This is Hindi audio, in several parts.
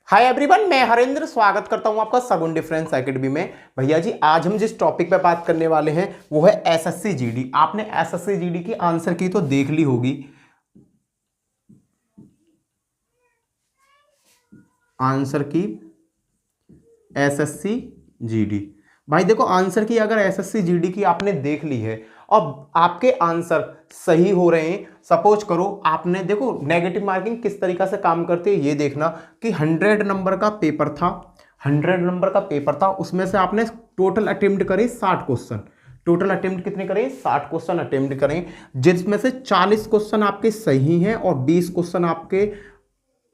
हाय एवरीवन, मैं हरेंद्र स्वागत करता हूं आपका सगुन डिफरेंस एकेडमी में। भैया जी, आज हम जिस टॉपिक पे बात करने वाले हैं वो है एसएससी जीडी। आपने एसएससी जीडी की आंसर की तो देख ली होगी। आंसर की एसएससी जीडी। भाई देखो, आंसर की अगर एसएससी जीडी की आपने देख ली है और आपके आंसर सही हो रहे हैं, सपोज करो आपने, देखो नेगेटिव मार्किंग किस तरीका से काम करती है ये देखना कि 100 नंबर का पेपर था। 100 नंबर का पेपर था, उसमें से आपने टोटल अटेम्प्ट करे 60 क्वेश्चन। टोटल अटेम्प्ट कितने करें? 60 क्वेश्चन अटेम्प्ट करें, जिसमें से 40 क्वेश्चन आपके सही हैं और 20 क्वेश्चन आपके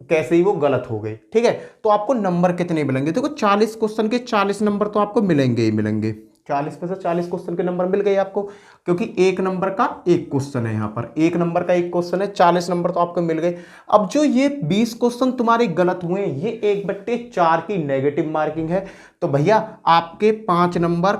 कैसे ही वो गलत हो गए। ठीक है, तो आपको नंबर कितने मिलेंगे? देखो 40 क्वेश्चन के 40 नंबर तो आपको मिलेंगे ही मिलेंगे। 40 में से 40 क्वेश्चन के नंबर मिल गए आपको, क्योंकि एक नंबर का एक क्वेश्चन है। यहां पर एक नंबर का एक क्वेश्चन है, 40 नंबर तो आपको मिल गए। अब जो ये 20 क्वेश्चन तुम्हारे गलत हुए, ये 1/4 की नेगेटिव मार्किंग है। तो भैया आपके 5 नंबर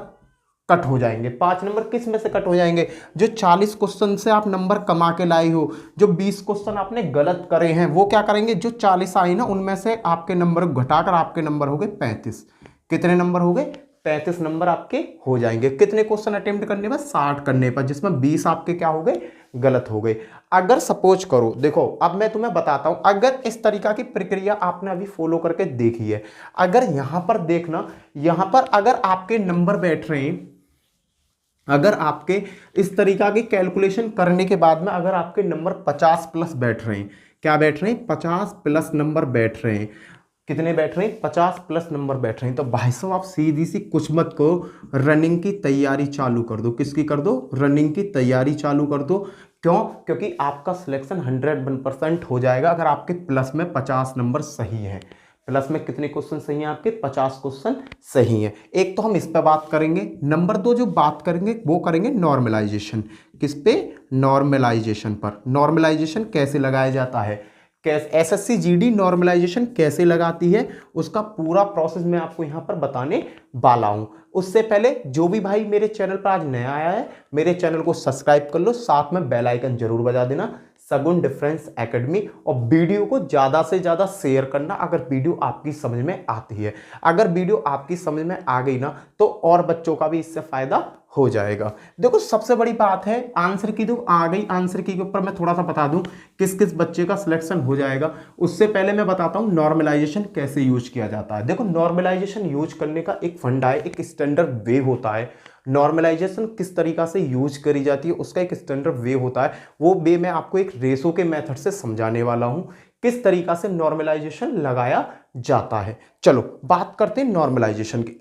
कट हो जाएंगे। 5 नंबर किस में से कट हो जाएंगे? जो 40 क्वेश्चन से आप नंबर कमा के लाई हो, जो 20 क्वेश्चन आपने गलत करे हैं, वो क्या करेंगे? जो 40 आई ना, उनमें से आपके नंबर घटाकर आपके नंबर हो गए 35। कितने नंबर हो गए? 35 नंबर आपके हो जाएंगे। कितने क्वेश्चन अटेम्प्ट करने पर? 60 करने पर, जिसमें 20 आपके क्या हो गए? गलत हो गए। अगर सपोज करो, देखो अब मैं तुम्हें बताता हूं, अगर इस तरीका की प्रक्रिया आपने अभी फॉलो करके देखी है, अगर यहां पर देखना, यहां पर अगर आपके नंबर बैठ रहे हैं, अगर आपके इस तरीका की कैलकुलेशन करने के बाद में अगर आपके नंबर 50 प्लस बैठ रहे हैं, क्या बैठ रहे हैं? 50 प्लस नंबर बैठ रहे हैं। कितने बैठ रहे हैं? 50 प्लस नंबर बैठ रहे हैं। तो भाई साहब, आप सीधी सी कुछ मत को रनिंग की तैयारी चालू कर दो। किसकी कर दो? रनिंग की तैयारी चालू कर दो। क्यों? क्योंकि आपका सिलेक्शन 101% हो जाएगा अगर आपके प्लस में 50 नंबर सही है। प्लस में कितने क्वेश्चन सही हैं आपके? 50 क्वेश्चन सही हैं। एक तो हम इस पर बात करेंगे। नंबर 2 जो बात करेंगे वो करेंगे नॉर्मलाइजेशन। किस पे? नॉर्मलाइजेशन पर। नॉर्मलाइजेशन कैसे लगाया जाता है, कैसे एसएससी जीडी नॉर्मलाइजेशन कैसे लगाती है, उसका पूरा प्रोसेस मैं आपको यहां पर बताने वाला हूं। उससे पहले जो भी भाई मेरे चैनल पर आज नया आया है, मेरे चैनल को सब्सक्राइब कर लो, साथ में बेल आइकन जरूर बजा देना, सगुन डिफरेंस एकेडमी। और वीडियो को ज्यादा से ज्यादा शेयर करना अगर वीडियो आपकी समझ में आती है। अगर वीडियो आपकी समझ में आ गई ना, तो और बच्चों का भी इससे फायदा हो जाएगा। देखो सबसे बड़ी बात है, आंसर की तो आ गई। आंसर की के ऊपर मैं थोड़ा सा बता दूं किस किस बच्चे का सिलेक्शन हो जाएगा। उससे पहले मैं बताता हूं नॉर्मलाइजेशन कैसे यूज किया जाता है। देखो नॉर्मलाइजेशन यूज करने का एक फंडा है, एक स्टैंडर्ड वे होता है। नॉर्मलाइजेशन किस तरीका से यूज करी जाती है उसका एक स्टैंडर्ड वे होता है। वो वे मैं आपको एक रेशो के मेथड से समझाने वाला हूं, किस तरीका से नॉर्मलाइजेशन लगाया जाता है। चलो बात करते हैं नॉर्मलाइजेशन की।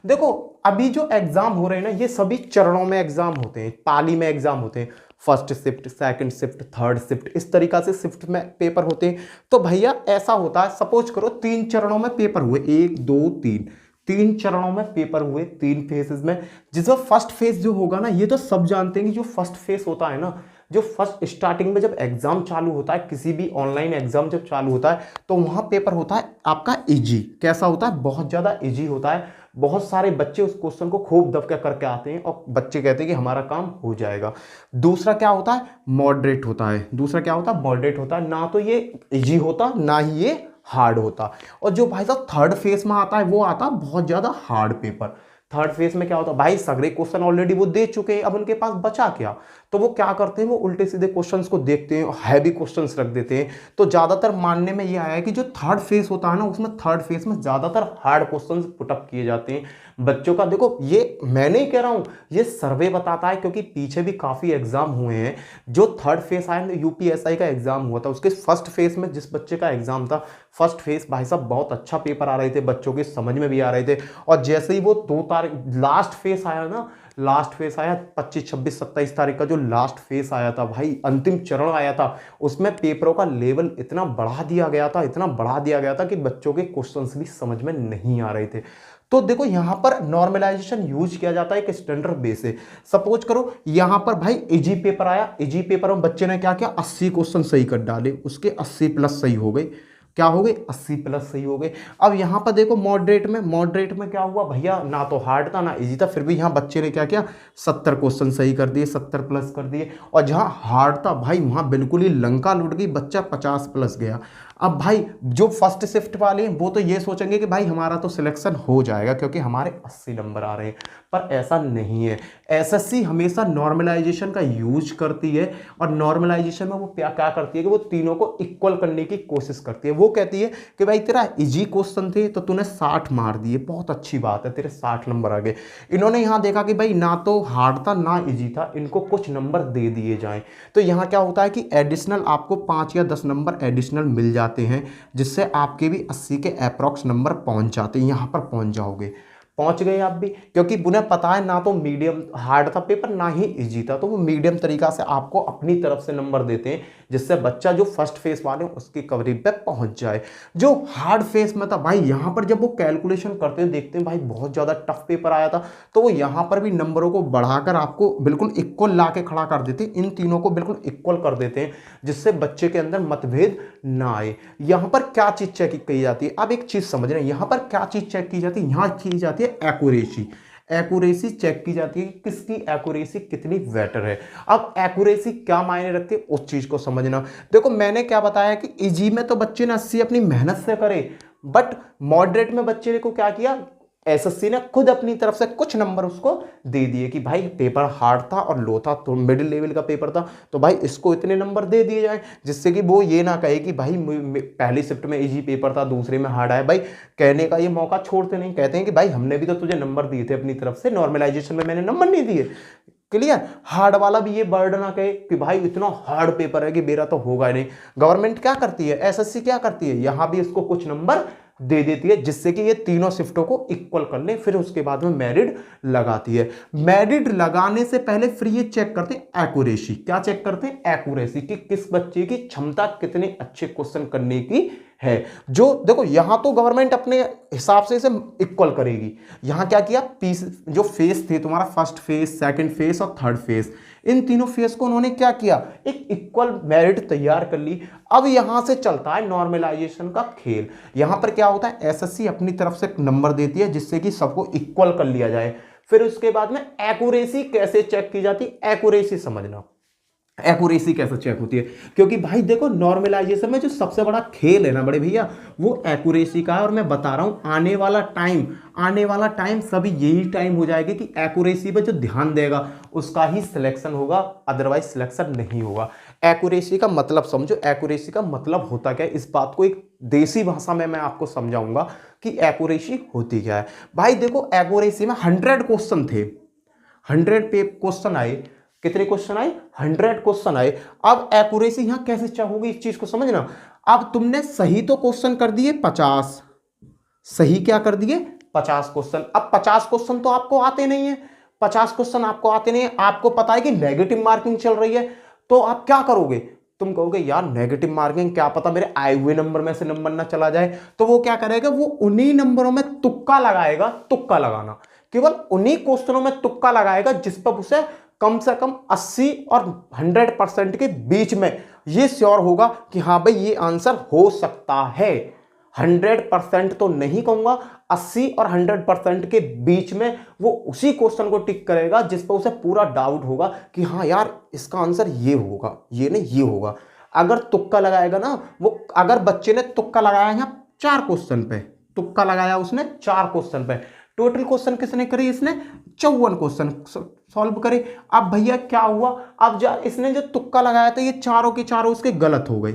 देखो अभी जो एग्जाम हो रहे हैं ना, ये सभी चरणों में एग्जाम होते हैं, पाली में एग्जाम होते हैं। First shift, second shift, third shift, इस तरीका से शिफ्ट में पेपर होते हैं। तो भैया ऐसा होता है, सपोज करो 3 चरणों में पेपर हुए, 1 2 3, 3 चरणों में पेपर हुए, 3 फेजेस में। जिसमें फर्स्ट फेज जो होगा ना, ये तो सब जानते हैं कि जो फर्स्ट फेज होता है ना, जो फर्स्ट स्टार्टिंग में जब एग्जाम चालू होता है, किसी भी ऑनलाइन एग्जाम जब चालू होता है, तो वहां पेपर होता है आपका इजी। कैसा होता है? बहुत ज्यादा इजी होता है। बहुत सारे बच्चे उस क्वेश्चन को खूब दबके करके आते हैं और बच्चे कहते हैं कि हमारा काम हो जाएगा। दूसरा क्या होता है? मॉडरेट होता है। दूसरा क्या होता है? मॉडरेट होता है। ना तो ये इजी होता, ना ही ये हार्ड होता। और जो भाई साहब थर्ड फेज में आता है, वो आता बहुत ज्यादा हार्ड पेपर। थर्ड फेज में क्या होता है? भाई सगळे क्वेश्चन ऑलरेडी वो दे चुके हैं, अब उनके पास बचा क्या? तो वो क्या करते हैं? वो उल्टे सीधे क्वेश्चंस को देखते हैं, हैवी क्वेश्चंस रख देते हैं। तो ज्यादातर मानने में ये आया है कि जो थर्ड फेज होता है ना, उसमें थर्ड फेज में ज्यादातर हार्ड क्वेश्चंस पुटअप किए जाते हैं बच्चों का। देखो ये मैं नहीं कह रहा हूं, ये सर्वे बताता है, क्योंकि पीछे भी काफी एग्जाम हुए हैं। जो थर्ड फेज आया, यूपीएसआई का एग्जाम हुआ था, उसके फर्स्ट फेज में जिस बच्चे का एग्जाम था, फर्स्ट फेज भाई साहब बहुत अच्छा पेपर आ रहे थे, बच्चों के समझ में भी आ रहे थे। और जैसे ही वो 2 तारीख लास्ट फेज आया ना, लास्ट फेज आया 25 26 27 तारीख का जो लास्ट फेज आया था भाई, अंतिम चरण आया था, उसमें पेपरों का लेवल इतना बढ़ा दिया गया था, इतना बढ़ा दिया गया था कि बच्चों के क्वेश्चंस भी समझ में नहीं आ रहे थे। तो देखो यहां पर नॉर्मलाइजेशन यूज किया जाता है एक स्टैंडर्ड बेस से। सपोज करो यहां पर भाई इजी पेपर आया, इजी पेपर में बच्चे ने क्या किया? 80 क्वेश्चन सही कर डाले, उसके 80 प्लस सही हो गए। क्या हो गए 80 प्लस सही हो गए। अब यहाँ पर देखो मॉडरेट में क्या हुआ भैया, ना तो हार्ड था ना इजी था, फिर भी यहाँ बच्चे ने क्या किया 70 क्वेश्चन सही कर दिए, 70 प्लस कर दिए। और जहाँ हार्ड था भाई वहाँ बिल्कुल ही लंका लुट गई, बच्चा 50 प्लस गया। अब भाई जो फर्स्ट शिफ्ट वाले हैं वो तो ये सोचेंगे कि भाई हमारा तो सिलेक्शन हो जाएगा क्योंकि हमारे 80 नंबर आ रहे हैं, पर ऐसा नहीं है। एसएससी हमेशा नॉर्मलाइजेशन का यूज करती है, और नॉर्मलाइजेशन में वो क्या क्या करती है कि वो तीनों को इक्वल करने की कोशिश करती है। वो कहती है कि भाई तेरा इजी क्वेश्चन थे तो तूने 60 मार दिए, बहुत अच्छी बात है, तेरे 60 नंबर आ गए। इन्होंने यहाँ देखा कि भाई ना तो हार्ड था ना इजी था, इनको कुछ नंबर दे दिए जाएं। तो यहाँ क्या होता है कि एडिशनल आपको 5 या 10 नंबर एडिशनल मिल जाते हैं, जिससे आपके भी 80 के अप्रॉक्स नंबर पहुंच जाते हैं। यहाँ पर पहुंच जाओगे, पहुंच गए आप भी, क्योंकि उन्हें पता है ना तो मीडियम हार्ड था पेपर ना ही इजी था, तो वो मीडियम तरीका से आपको अपनी तरफ से नंबर देते हैं, जिससे बच्चा जो फर्स्ट फेस वाले हैं उसकी कवरेज पे पहुंच जाए। जो हार्ड फेस में था भाई, यहाँ पर जब वो कैलकुलेशन करते हैं देखते हैं भाई बहुत ज़्यादा टफ पेपर आया था, तो वो यहाँ पर भी नंबरों को बढ़ाकर आपको बिल्कुल इक्वल ला के खड़ा कर देते हैं, इन तीनों को बिल्कुल इक्वल कर देते हैं, जिससे बच्चे के अंदर मतभेद ना आए। यहाँ पर क्या चीज़ चेक की जाती है, अब एक चीज़ समझ रहे हैं, यहाँ पर क्या चीज़ चेक की जाती है, यहाँ की जाती है एक्यूरेसी। एक्यूरेसी चेक की जाती है कि किसकी एक्यूरेसी कितनी बेटर है। अब एक्यूरेसी क्या मायने रखती है उस चीज को समझना। देखो मैंने क्या बताया कि इजी में तो बच्चे ने 80 अपनी मेहनत से करे, बट मॉडरेट में बच्चे ने को क्या किया, एसएससी ने खुद अपनी तरफ से कुछ नंबर उसको दे दिए कि भाई पेपर हार्ड था और लो था, तो मिडिल लेवल का पेपर था, तो भाई इसको इतने नंबर दे दिए जाए, जिससे कि वो ये ना कहे कि भाई पहली शिफ्ट में इजी पेपर था दूसरे में हार्ड आया। भाई कहने का ये मौका छोड़ते नहीं, कहते हैं कि भाई हमने भी तो तुझे नंबर दिए थे अपनी तरफ से, नॉर्मलाइजेशन में मैंने नंबर नहीं दिए। क्लियर, हार्ड वाला भी ये बर्ड ना कहे कि भाई इतना हार्ड पेपर है कि मेरा तो होगा नहीं। गवर्नमेंट क्या करती है, एसएससी क्या करती है, यहां भी इसको कुछ नंबर दे देती है, जिससे कि ये तीनों शिफ्टों को इक्वल कर ले, फिर उसके बाद में मेरिट लगाती है। मेरिट लगाने से पहले फिर ये चेक करते हैं एक्यूरेसी। क्या चेक करते हैं, एक्यूरेसी, कि किस बच्चे की क्षमता कितने अच्छे क्वेश्चन करने की है। जो देखो यहां तो गवर्नमेंट अपने हिसाब से इसे इक्वल करेगी। यहां क्या किया, पीस जो फेस थे तुम्हारा, फर्स्ट फेस, सेकंड फेस और थर्ड फेस, इन तीनों फेस को उन्होंने क्या किया, एक इक्वल मेरिट तैयार कर ली। अब यहां से चलता है नॉर्मलाइजेशन का खेल। यहां पर क्या होता है, एसएससी अपनी तरफ से नंबर देती है जिससे कि सबको इक्वल कर लिया जाए। फिर उसके बाद में एक्यूरेसी कैसे चेक की जाती है, एक्यूरेसी समझना, एक्यूरेसी कैसे चेक होती है। क्योंकि भाई देखो नॉर्मलाइजेशन में जो सबसे बड़ा खेल है ना बड़े भैया, वो एक्यूरेसी का है। और मैं बता रहा हूं आने वाला टाइम सभी यही टाइम हो जाएगा कि एक्यूरेसी पे जो ध्यान देगा उसका ही सिलेक्शन होगा, अदरवाइज सिलेक्शन नहीं होगा। एक्यूरेसी का मतलब समझो, एक्यूरेसी का मतलब होता क्या है, इस बात को एक देसी भाषा में मैं आपको समझाऊंगा कि एक्यूरेसी होती क्या है। भाई देखो एक्यूरेसी में 100 क्वेश्चन थे, 100 पे क्वेश्चन आए, कितने क्वेश्चन आए, 100 क्वेश्चन आए। अब एक्यूरेसी यहां कैसे चेक होगी, इस चीज को समझना। अब तुमने सही तो क्वेश्चन कर दिए 50, सही क्या कर दिए 50 क्वेश्चन। अब 50 क्वेश्चन तो आपको आते नहीं है, 50 क्वेश्चन आपको आते नहीं है, आपको पता है कि नेगेटिव मार्किंग चल रही है, तो आप क्या करोगे, तुम कहोगे यार नेगेटिव मार्किंग, क्या पता मेरे आए हुए नंबर में से नंबर ना चला जाए। तो वो क्या करेगा, वो उन्हीं नंबरों में तुक्का लगाएगा, तुक्का लगाना, केवल उन्हीं क्वेश्चनों में तुक्का लगाएगा जिस पर उसे कम से कम 80 और 100% के बीच में ये श्योर होगा कि हाँ भाई ये आंसर हो सकता है। 100% तो नहीं कहूंगा, 80 और 100% के बीच में वो उसी क्वेश्चन को टिक करेगा जिस पर उसे पूरा डाउट होगा कि हाँ यार इसका आंसर ये होगा, ये नहीं ये होगा। अगर तुक्का लगाएगा ना वो, अगर बच्चे ने तुक्का लगाया यहाँ 4 क्वेश्चन पे, तुक्का लगाया उसने 4 क्वेश्चन पे, टोटल क्वेश्चन किसने करे, इसने 54 क्वेश्चन सॉल्व करे। अब भैया क्या हुआ, अब इसने जो तुक्का लगाया था ये चारों के चारों उसके गलत हो गए,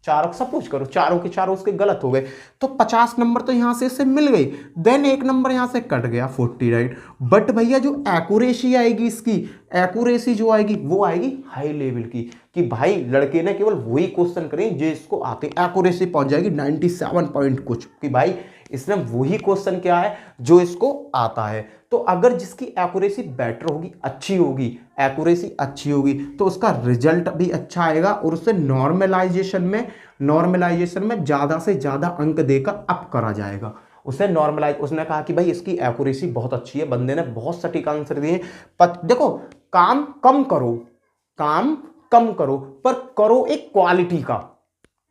चारों सपोज करो चारों के चारों उसके गलत हो गए, तो 50 नंबर तो यहां से इससे मिल गई, देन एक नंबर यहां से कट गया 40, राइट। बट भैया जो एक्यूरेसी आएगी इसकी, एक्यूरेसी जो आएगी वो आएगी हाई लेवल की, कि भाई लड़के ने केवल वही क्वेश्चन करे जो इसको आते, एक्यूरेसी पहुंच जाएगी 97 पॉइंट कुछ, कि भाई इसने वही क्वेश्चन क्या है जो इसको आता है। तो अगर जिसकी एक्यूरेसी बेटर होगी, अच्छी होगी, एक्यूरेसी अच्छी होगी, तो उसका रिजल्ट भी अच्छा आएगा और उससे नॉर्मलाइजेशन में ज्यादा से ज्यादा अंक देकर अप करा जाएगा। उसे नॉर्मलाइज, उसने कहा कि भाई इसकी एक्यूरेसी बहुत अच्छी है, बंदे ने बहुत सटीक आंसर दिए। देखो काम कम करो पर करो एक क्वालिटी का,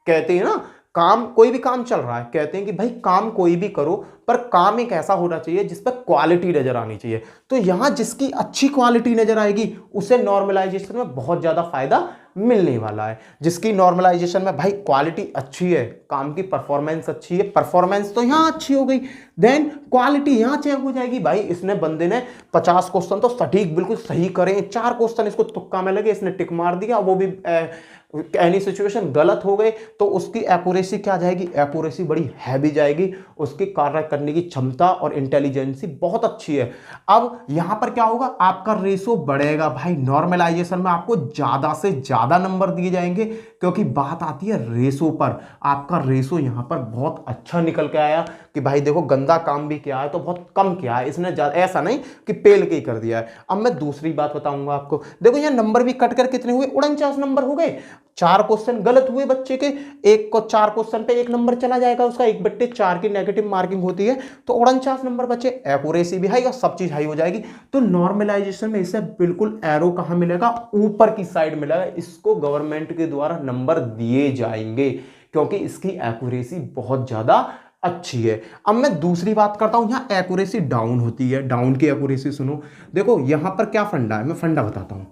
कहते हैं ना काम, कोई भी काम चल रहा है, कहते हैं कि भाई काम कोई भी करो पर काम एक ऐसा होना चाहिए जिस पर क्वालिटी नजर आनी चाहिए। तो यहां जिसकी अच्छी क्वालिटी नजर आएगी उसे नॉर्मलाइजेशन में बहुत ज्यादा फायदा मिलने वाला है। जिसकी नॉर्मलाइजेशन में भाई क्वालिटी अच्छी है, काम की परफॉर्मेंस अच्छी है, परफॉर्मेंस तो यहां अच्छी हो गई, देन क्वालिटी यहां चेक हो जाएगी। भाई इसने बंदे ने 50 क्वेश्चन तो सटीक बिल्कुल सही करे, 4 क्वेश्चन इसको तुक्का में लगे, इसने टिक मार दिया, वो भी एनी सिचुएशन गलत हो गए, तो उसकी एक्यूरेसी क्या जाएगी, एक्यूरेसी बड़ी हैवी जाएगी, उसकी कार्य करने की क्षमता और इंटेलिजेंसी बहुत अच्छी है। अब यहां पर क्या होगा, आपका रेशो बढ़ेगा। भाई नॉर्मलाइजेशन में आपको ज्यादा से ज्यादा नंबर दिए जाएंगे, क्योंकि बात आती है रेशो पर। आपका रेशो यहां पर बहुत अच्छा निकल के आया कि भाई देखो गंदा काम भी किया है तो बहुत कम किया है इसने, ऐसा नहीं कि पेल के ही कर दिया है। अब मैं दूसरी बात बताऊंगा आपको, देखो यहां नंबर भी कट कर कितने हुए, 49 नंबर हो गए। 4 क्वेश्चन गलत हुए बच्चे के, एक को 4 क्वेश्चन पे 1 नंबर चला जाएगा उसका, 1/4 की नेगेटिव मार्किंग होती है, तो 49 नंबर बचे, एक्यूरेसी भी हाई और सब चीज हाई हो जाएगी। तो नॉर्मलाइजेशन में इसे बिल्कुल एरो कहां मिलेगा, ऊपर की साइड मिलेगा, इसको गवर्नमेंट के द्वारा नंबर दिए जाएंगे क्योंकि इसकी एक्यूरेसी बहुत ज्यादा अच्छी है। अब मैं दूसरी बात करता हूं, यहां एक्यूरेसी डाउन होती है, डाउन की एक्यूरेसी सुनो। देखो यहां पर क्या फंडा है, मैं फंडा बताता हूं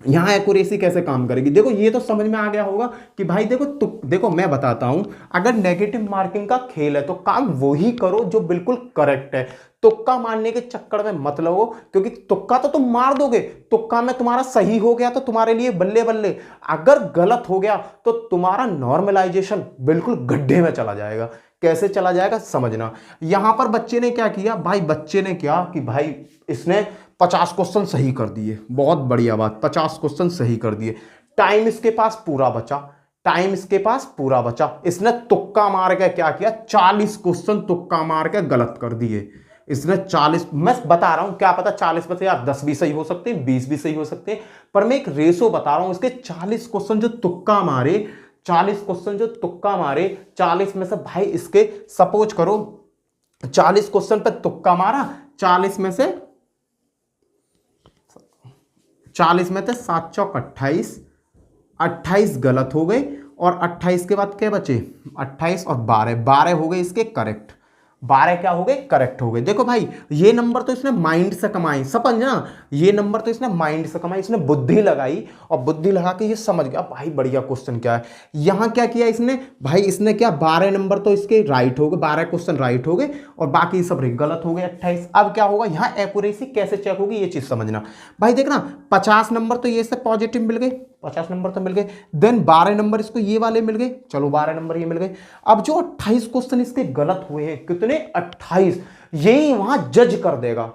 यहां एक्यूरेसी कैसे काम करेगी। देखो ये तो समझ में आ गया होगा कि भाई देखो देखो मैं बताता हूं, अगर नेगेटिव मार्किंग का खेल है तो काम वही करो जो बिल्कुल करेक्ट है। तुक्का मारने के चक्कर में मत लगो, क्योंकि तुक्का तो तुम मार दोगे, तुक्का में तुम्हारा सही हो गया तो तुम्हारे लिए बल्ले बल्ले, अगर गलत हो गया तो तुम्हारा नॉर्मलाइजेशन बिल्कुल गड्ढे में चला जाएगा। कैसे चला जाएगा समझना। यहां पर बच्चे ने क्या किया, भाई बच्चे ने क्या कि भाई इसने 50 क्वेश्चन सही कर दिए, बहुत बढ़िया बात, 50 क्वेश्चन सही कर दिए, टाइम इसके पास पूरा बचा, टाइम इसके पास पूरा बचा, इसने तुक्का मार के क्या किया, 40 क्वेश्चन तुक्का मार के गलत कर दिए इसने। 40, मैं बता रहा हूं क्या पता 40 में से यार 10 भी सही हो सकते हैं, 20 भी सही हो सकते हैं, पर मैं एक रेशो बता रहा हूं, इसके 40 क्वेश्चन जो तुक्का मारे, 40 क्वेश्चन जो तुक्का मारे, 40 में से भाई इसके सपोज करो 40 क्वेश्चन पे तुक्का मारा, 40 में से 7 चौक 28, 28 गलत हो गए, और 28 के बाद क्या बचे, 28 और 12 हो गए इसके करेक्ट, 12 क्या हो गए, करेक्ट हो गए। देखो भाई ये नंबर तो इसने माइंड से कमाए, समझना, ये नंबर तो इसने माइंड से कमाई, इसने बुद्धि लगाई, और बुद्धि लगा के ये समझ गया भाई बढ़िया क्वेश्चन क्या है। यहां क्या किया इसने, भाई इसने क्या 12 नंबर तो इसके राइट हो गए, 12 क्वेश्चन राइट हो गए और बाकी सब गलत हो गए 28। अब क्या होगा, यहां एक्यूरेसी कैसे चेक होगी ये चीज समझना। भाई देखना 50 नंबर तो ये सब पॉजिटिव मिल गए, 50 नंबर तो मिल गए, देन 12 नंबर इसको ये वाले मिल गए, चलो 12 नंबर ये मिल गए। अब जो 28 क्वेश्चन इसके गलत हुए हैं, कितने 28, यही वहां जज कर देगा,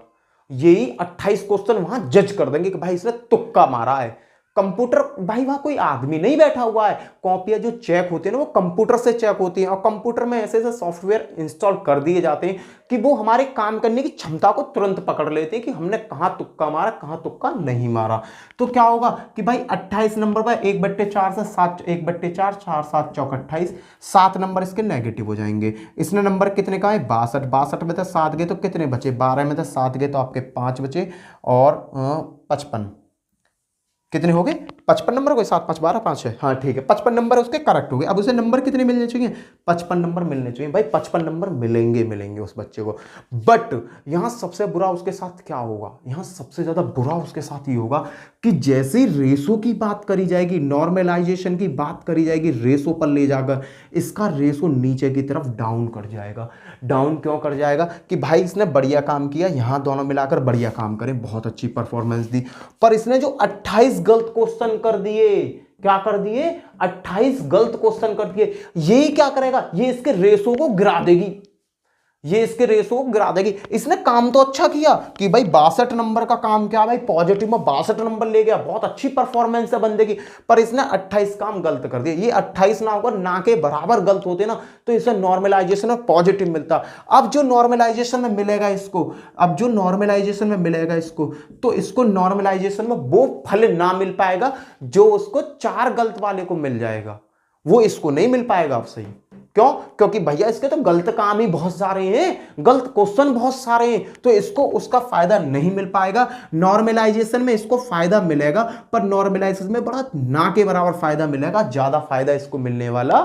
यही 28 क्वेश्चन वहां जज कर देंगे कि भाई इसने तुक्का मारा है। कंप्यूटर, भाई वहां कोई आदमी नहीं बैठा हुआ है, कॉपियां जो चेक होती है ना वो कंप्यूटर से चेक होती हैं, और कंप्यूटर में ऐसे ऐसे सॉफ्टवेयर इंस्टॉल कर दिए जाते हैं कि वो हमारे काम करने की क्षमता को तुरंत पकड़ लेते हैं कि हमने कहां तुक्का मारा, कहां तुक्का नहीं मारा। तो क्या होगा कि भाई 28 नंबर पर 1/4 से 7, 1/4, 4 7 चौक 28, 7 नंबर इसके नेगेटिव हो जाएंगे। इसने नंबर कितने का है, 62, 62 में से 7 गए तो कितने बचे, 12 में से 7 गए तो आपके 5 बचे, और 55 कितने हो गए, 55 नंबर हो गए, 7 5 12 5 है, हाँ ठीक है, 55 नंबर उसके करेक्ट हो गए। अब उसे नंबर कितने मिलने चाहिए, 55 नंबर मिलने चाहिए। भाई 55 नंबर मिलेंगे उस बच्चे को। बट यहां सबसे बुरा उसके साथ क्या होगा, यहां सबसे ज्यादा बुरा उसके साथ ये होगा कि जैसे रेशो की बात करी जाएगी, नॉर्मलाइजेशन की बात करी जाएगी, रेशो पर ले जाकर इसका रेशो नीचे की तरफ डाउन कर जाएगा। डाउन क्यों कर जाएगा कि भाई इसने बढ़िया काम किया, यहां दोनों मिलाकर बढ़िया काम करें, बहुत अच्छी परफॉर्मेंस दी, पर इसने जो 28 गलत क्वेश्चन कर दिए, क्या कर दिए, 28 गलत क्वेश्चन कर दिए, यही क्या करेगा, ये इसके रेशो को गिरा देगी, ये इसके रेशो को गिरा देगी। इसने काम तो अच्छा किया कि भाई 62 नंबर का काम किया, भाई पॉजिटिव में 62 नंबर ले गया, बहुत अच्छी परफॉर्मेंस है बंदे की, पर इसने 28 काम गलत कर दिया। ये 28 ना होकर ना के बराबर गलत होते ना तो इसे नॉर्मलाइजेशन में पॉजिटिव मिलता। अब जो नॉर्मलाइजेशन में मिलेगा इसको, अब जो नॉर्मलाइजेशन में मिलेगा इसको, तो इसको नॉर्मलाइजेशन में वो फल ना मिल पाएगा जो उसको 4 गलत वाले को मिल जाएगा, वो इसको नहीं मिल पाएगा। अब सही क्यों, क्योंकि भैया इसके तो गलत काम ही बहुत सारे हैं, गलत क्वेश्चन बहुत सारे हैं, तो इसको उसका फायदा नहीं मिल पाएगा। नॉर्मलाइजेशन में इसको फायदा मिलेगा, पर नॉर्मलाइजेशन में बड़ा ना के बराबर फायदा मिलेगा, ज्यादा फायदा इसको मिलने वाला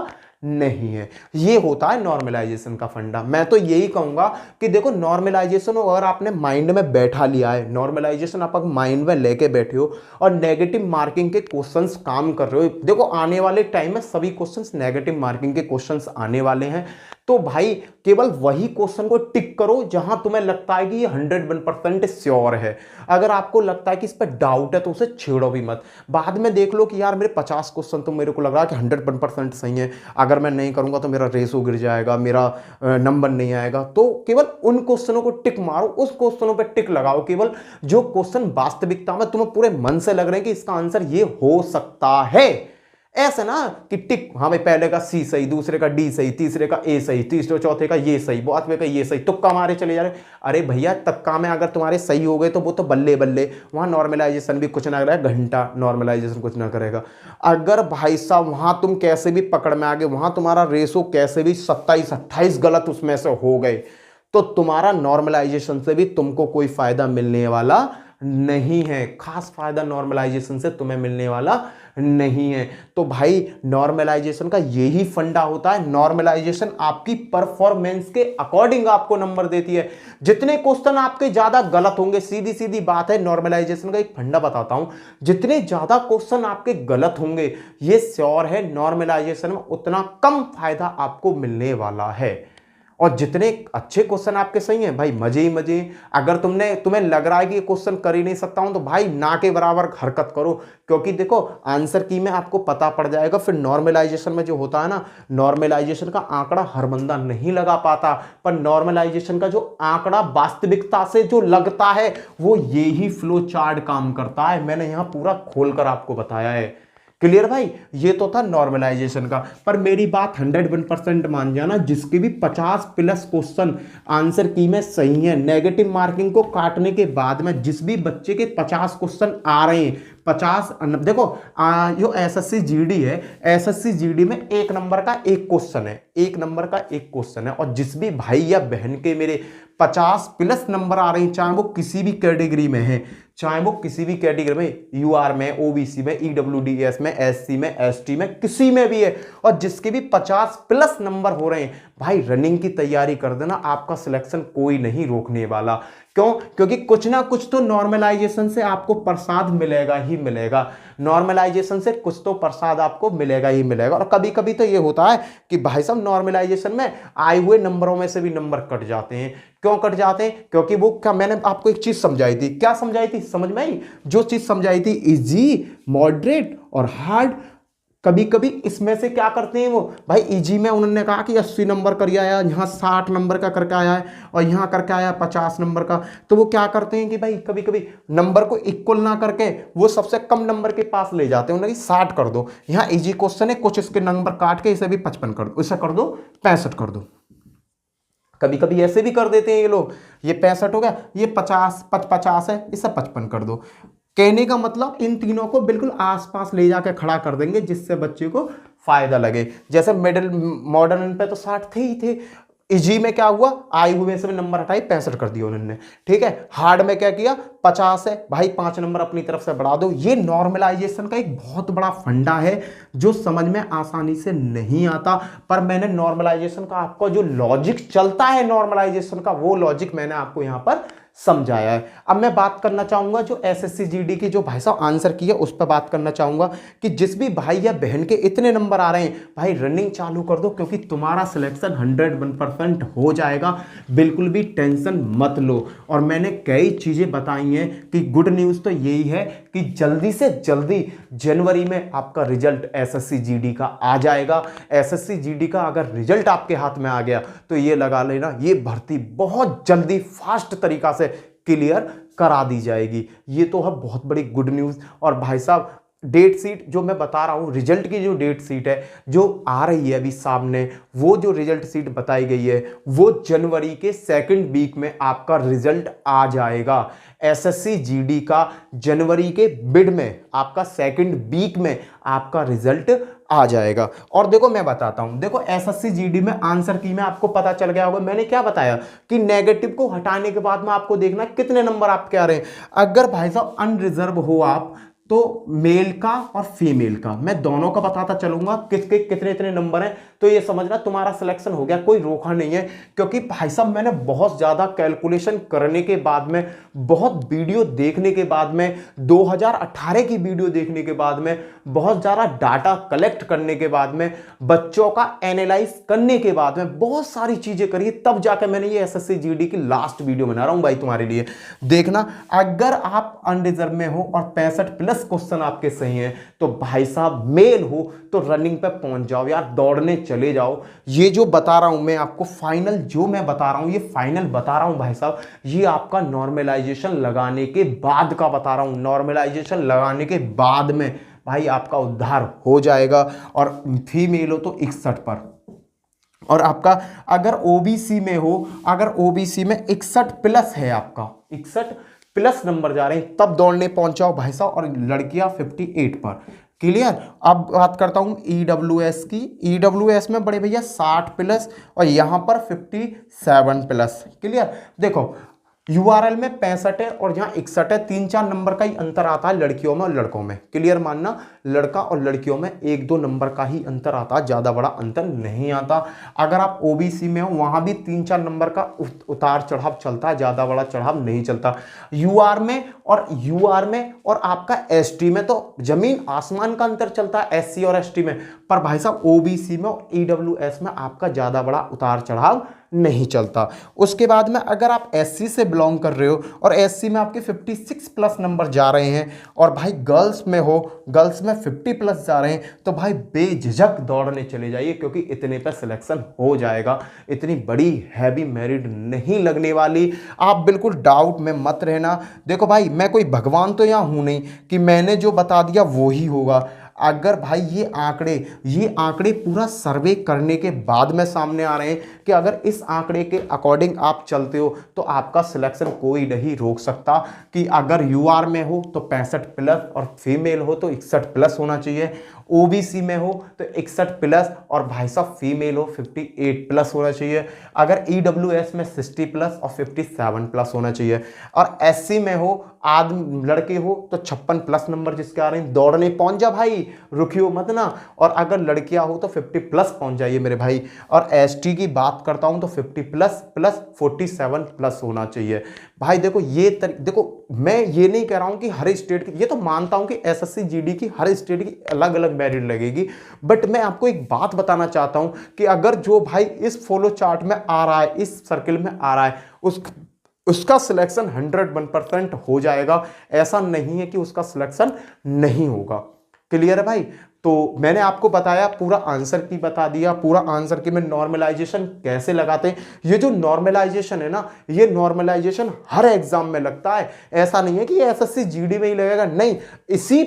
नहीं है। ये होता है नॉर्मलाइजेशन का फंडा। मैं तो यही कहूंगा कि देखो नॉर्मलाइजेशन अगर आपने माइंड में बैठा लिया है, नॉर्मलाइजेशन आप माइंड में लेके बैठे हो और नेगेटिव मार्किंग के क्वेश्चंस काम कर रहे हो, देखो आने वाले टाइम में सभी क्वेश्चंस नेगेटिव मार्किंग के क्वेश्चंस आने वाले हैं, तो भाई केवल वही क्वेश्चन को टिक करो जहां तुम्हें लगता है कि ये 101% श्योर है। अगर आपको लगता है कि इस पर डाउट है तो उसे छेड़ो भी मत। बाद में देख लो कि यार मेरे 50 क्वेश्चन तो मेरे को लग रहा है कि 101% सही है, अगर मैं नहीं करूंगा तो मेरा रेशो गिर जाएगा, मेरा नंबर नहीं आएगा। तो केवल उन क्वेश्चनों को टिक मारो, उस क्वेश्चनों पर टिक लगाओ, केवल जो क्वेश्चन वास्तविकता में तुम्हें पूरे मन से लग रहे हैं कि इसका आंसर ये हो सकता है। ऐसे ना कि टिक, हाँ भाई पहले का सी सही, दूसरे का डी सही, तीसरे का ए सही, तीसरे चौथे का ये सही, पांचवे का ये सही, तुक्का मारे चले जा रहे। अरे भैया तुक्का में अगर तुम्हारे सही हो गए तो वो तो बल्ले बल्ले, वहां नॉर्मलाइजेशन भी कुछ ना करेगा, घंटा नॉर्मलाइजेशन कुछ ना करेगा। अगर भाई साहब वहां तुम कैसे भी पकड़ में आ गए, वहां तुम्हारा रेशो कैसे भी 27-28 गलत उसमें से हो गए, तो तुम्हारा नॉर्मलाइजेशन से भी तुमको कोई फायदा मिलने वाला नहीं है। खास फायदा नॉर्मलाइजेशन से तुम्हें मिलने वाला नहीं है। तो भाई नॉर्मलाइजेशन का यही फंडा होता है। नॉर्मलाइजेशन आपकी परफॉर्मेंस के अकॉर्डिंग आपको नंबर देती है। जितने क्वेश्चन आपके ज्यादा गलत होंगे, सीधी सीधी बात है, नॉर्मलाइजेशन का एक फंडा बताता हूं, जितने ज्यादा क्वेश्चन आपके गलत होंगे, ये श्योर है नॉर्मलाइजेशन में उतना कम फायदा आपको मिलने वाला है। और जितने अच्छे क्वेश्चन आपके सही हैं भाई, मजे ही मजे। अगर तुम्हें लग रहा है कि ये क्वेश्चन कर ही नहीं सकता हूं, तो भाई ना के बराबर हरकत करो, क्योंकि देखो आंसर की में आपको पता पड़ जाएगा। फिर नॉर्मलाइजेशन में जो होता है ना, नॉर्मलाइजेशन का आंकड़ा हर बंदा नहीं लगा पाता, पर नॉर्मलाइजेशन का जो आंकड़ा वास्तविकता से जो लगता है, वो ये ही फ्लो चार्ट काम करता है। मैंने यहां पूरा खोलकर आपको बताया है। क्लियर भाई, ये तो था नॉर्मलाइजेशन का। पर मेरी बात 101% मान जाना, जिसके भी 50+ क्वेश्चन आंसर की में सही है, नेगेटिव मार्किंग को काटने के बाद में जिस भी बच्चे के 50 क्वेश्चन आ रहे हैं, 50 देखो जो एसएससी जीडी है, एसएससी जीडी में 1 नंबर का एक क्वेश्चन है, 1 नंबर का एक क्वेश्चन है। और जिस भी भाई या बहन के मेरे 50+ नंबर आ रहे हैं, चाहे वो किसी भी कैटेगरी में है, चाहे वो किसी भी कैटेगरी में, यूआर में, ओबीसी में, ईडब्ल्यूडीएस में, एससी में, एसटी में, किसी में भी है, और जिसके भी 50+ नंबर हो रहे हैं, भाई रनिंग की तैयारी कर देना, आपका सिलेक्शन कोई नहीं रोकने वाला। क्यों? क्योंकि कुछ ना कुछ तो नॉर्मलाइजेशन से आपको प्रसाद मिलेगा ही मिलेगा। नॉर्मलाइजेशन से कुछ तो प्रसाद आपको मिलेगा ही मिलेगा। और कभी कभी तो ये होता है कि भाई साहब नॉर्मलाइजेशन में आए हुए नंबरों में से भी नंबर कट जाते हैं। क्यों कट जाते हैं? क्योंकि वो क्या, मैंने आपको एक चीज समझाई थी। क्या समझाई थी? समझ में आई? जो चीज समझाई थी इजी, मॉडरेट और हार्ड, कभी कभी इसमें से क्या करते हैं वो, भाई इजी में उन्होंने कहा कि 80 नंबर कर आया, यहाँ 60 नंबर का करके आया है, और यहाँ करके आया 50 नंबर का। तो वो क्या करते हैं कि भाई कभी कभी नंबर को इक्वल ना करके वो सबसे कम नंबर के पास ले जाते हैं, उन्होंने 60 कर दो, यहाँ इजी क्वेश्चन है, कुछ इसके नंबर काट के इसे भी 55 कर दो, इसे कर दो 65 कर दो। कभी कभी ऐसे भी कर देते हैं ये लोग, ये 65 हो गया, ये 50 है, इसे 55 कर दो। कहने का मतलब इन तीनों को बिल्कुल आसपास ले जाके खड़ा कर देंगे, जिससे बच्चे को फायदा लगे। जैसे मिडिल मॉडर्न पे तो 60 थे ही थे, इजी में क्या हुआ, आए हुए से नंबर हटाई 65 कर दिया उन्होंने, ठीक है। हार्ड में क्या किया, 50 है भाई, 5 नंबर अपनी तरफ से बढ़ा दो। ये नॉर्मलाइजेशन का एक बहुत बड़ा फंडा है जो समझ में आसानी से नहीं आता, पर मैंने नॉर्मलाइजेशन का आपको जो लॉजिक चलता है नॉर्मलाइजेशन का, वो लॉजिक मैंने आपको यहां पर समझाया है। अब मैं बात करना चाहूंगा जो एसएससी जीडी की जो भाई साहब आंसर की है, उस पर बात करना चाहूंगा कि जिस भी भाई या बहन के इतने नंबर आ रहे हैं, भाई रनिंग चालू कर दो, क्योंकि तुम्हारा सिलेक्शन 101% हो जाएगा। बिल्कुल भी टेंशन मत लो। और मैंने कई चीजें बताई हैं कि गुड न्यूज तो यही है कि जल्दी से जल्दी जनवरी में आपका रिजल्ट एसएससी जीडी का आ जाएगा। एसएससी जीडी का अगर रिजल्ट आपके हाथ में आ गया तो ये लगा लेना, ये भर्ती बहुत जल्दी फास्ट तरीका से क्लियर करा दी जाएगी। ये तो है बहुत बड़ी गुड न्यूज। और भाई साहब डेट शीट जो मैं बता रहा हूं, रिजल्ट की जो डेट शीट है जो आ रही है अभी सामने, वो जो रिजल्ट शीट बताई गई है वो जनवरी के 2nd वीक में आपका रिजल्ट आ जाएगा। एसएससी जीडी का जनवरी के मिड में, आपका 2nd वीक में आपका रिजल्ट आ जाएगा। और देखो मैं बताता हूं, देखो एसएससी जीडी में आंसर की में आपको पता चल गया होगा, मैंने क्या बताया कि नेगेटिव को हटाने के बाद में आपको देखना कितने नंबर आपके आ रहे हैं। अगर भाई साहब अनरिजर्व हो आप, तो मेल का और फीमेल का मैं दोनों का बताता चलूंगा किसके कितने इतने नंबर हैं। तो तो ये समझना तुम्हारा सिलेक्शन हो गया, कोई रोका नहीं है। क्योंकि भाई साहब मैंने बहुत ज़्यादा कैलकुलेशन करने के बाद में, बहुत वीडियो देखने के बाद में, 2018 की वीडियो देखने के बाद में, बहुत ज़्यादा डाटा कलेक्ट करने के बाद में, बच्चों का एनालाइज करने के बाद में, बहुत सारी चीज़ें करी, तब जाकर मैंने ये एसएससी जीडी की लास्ट वीडियो बना रहा हूँ भाई तुम्हारे लिए। देखना, अगर आप अनरिजर्व में हो और 65+ क्वेश्चन आपके सही हैं तो भाई साहब मेल हो तो रनिंग पे पहुंच जाओ यार, दौड़ने चले जाओ। ये जो बता रहा हूं मैं आपको फाइनल, जो मैं बता रहा हूं ये फाइनल बता रहा हूं भाई साहब, ये आपका नॉर्मलाइजेशन लगाने के बाद का बता रहा हूं। नॉर्मलाइजेशन लगाने के बाद में भाई आपका उद्धार हो जाएगा। और फीमेल हो तो 61 पर, और आपका अगर ओबीसी में हो, अगर ओबीसी में 61+ है, आपका 61+ नंबर जा रहे हैं, तब दौड़ने पहुंचाओ भाई साहब। और लड़कियां 58 पर। क्लियर। अब बात करता हूं ईडब्ल्यूएस की। ईडब्ल्यूएस में बड़े भैया 60+ और यहां पर 57+। क्लियर। देखो यूआरएल में 65 है और यहाँ 61 है, 3-4 नंबर का ही अंतर आता है लड़कियों में और लड़कों में। क्लियर मानना, लड़का और लड़कियों में 1-2 नंबर का ही अंतर आता है, ज़्यादा बड़ा अंतर नहीं आता। अगर आप ओबीसी में हो वहाँ भी 3-4 नंबर का उतार चढ़ाव चलता है, ज़्यादा बड़ा चढ़ाव नहीं चलता। यूआर में और आपका एसटी में तो जमीन आसमान का अंतर चलता है, एससी और एसटी में। पर भाई साहब ओबीसी में और ईडब्ल्यूएस में आपका ज़्यादा बड़ा उतार चढ़ाव नहीं चलता। उसके बाद में अगर आप एससी से बिलोंग कर रहे हो और एससी में आपके 56+ नंबर जा रहे हैं, और भाई गर्ल्स में हो, गर्ल्स में 50+ जा रहे हैं, तो भाई बेझिझक दौड़ने चले जाइए, क्योंकि इतने पे सिलेक्शन हो जाएगा। इतनी बड़ी हैवी मेरिट नहीं लगने वाली, आप बिल्कुल डाउट में मत रहना। देखो भाई मैं कोई भगवान तो यहाँ हूँ नहीं कि मैंने जो बता दिया वो ही होगा। अगर भाई ये आंकड़े पूरा सर्वे करने के बाद में सामने आ रहे हैं कि अगर इस आंकड़े के अकॉर्डिंग आप चलते हो तो आपका सिलेक्शन कोई नहीं रोक सकता। कि अगर यूआर में हो तो 65+ और फीमेल हो तो 61+ होना चाहिए, ओबीसी में हो तो 61+ और भाई साहब फीमेल हो 58+ होना चाहिए। अगर ईडब्ल्यूएस में 60+ और 57+ होना चाहिए, और एससी में हो लड़के हो तो 56+ नंबर जिसके आ रहे हैं, दौड़ने पहुंच जा भाई, रुकियो मत ना। और अगर लड़कियां हो तो 50+ पहुंच जाइए मेरे भाई। और एसटी की बात करता हूं तो 50+ प्लस 47+ होना चाहिए भाई। देखो देखो मैं ये नहीं कह रहा हूं कि हर स्टेट की, ये तो मानता हूं कि एसएससी जीडी की हर स्टेट की अलग अलग मेरिट लगेगी, बट मैं आपको एक बात बताना चाहता हूं कि अगर जो भाई इस फॉलो चार्ट में आ रहा है, इस सर्किल में आ रहा है, उसका सिलेक्शन 101% हो जाएगा। ऐसा नहीं है कि उसका सिलेक्शन नहीं होगा। क्लियर है भाई। तो मैंने आपको बताया, पूरा आंसर की बता दिया, पूरा आंसर की में नॉर्मलाइजेशन कैसे लगाते हैं। ये जो नॉर्मलाइजेशन है ना, ये नॉर्मलाइजेशन हर एग्जाम में लगता है। ऐसा नहीं है कि एसएससी जीडी में ही लगेगा, नहीं, इसी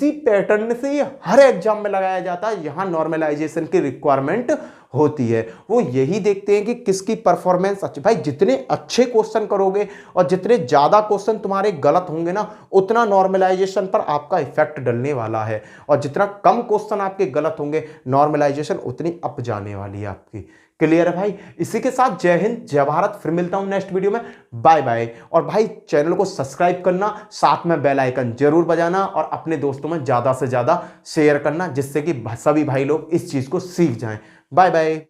पैटर्न से ये हर एग्जाम में लगाया जाता है। यहां नॉर्मलाइजेशन की रिक्वायरमेंट होती है। वो यही देखते हैं कि किसकी परफॉर्मेंस अच्छी। भाई जितने अच्छे क्वेश्चन करोगे और जितने ज्यादा क्वेश्चन तुम्हारे गलत होंगे ना, उतना नॉर्मलाइजेशन पर आपका इफेक्ट डलने वाला है। और जितना कम क्वेश्चन आपके गलत होंगे, नॉर्मलाइजेशन उतनी अप जाने वाली है आपकी। क्लियर है भाई। इसी के साथ जय हिंद, जय भारत। फिर मिलता हूं नेक्स्ट वीडियो में। Bye bye. और भाई चैनल को सब्सक्राइब करना, साथ में बेल आइकन जरूर बजाना और अपने दोस्तों में ज्यादा से ज्यादा शेयर करना, जिससे कि सभी भाई लोग इस चीज को सीख जाएं। Bye bye.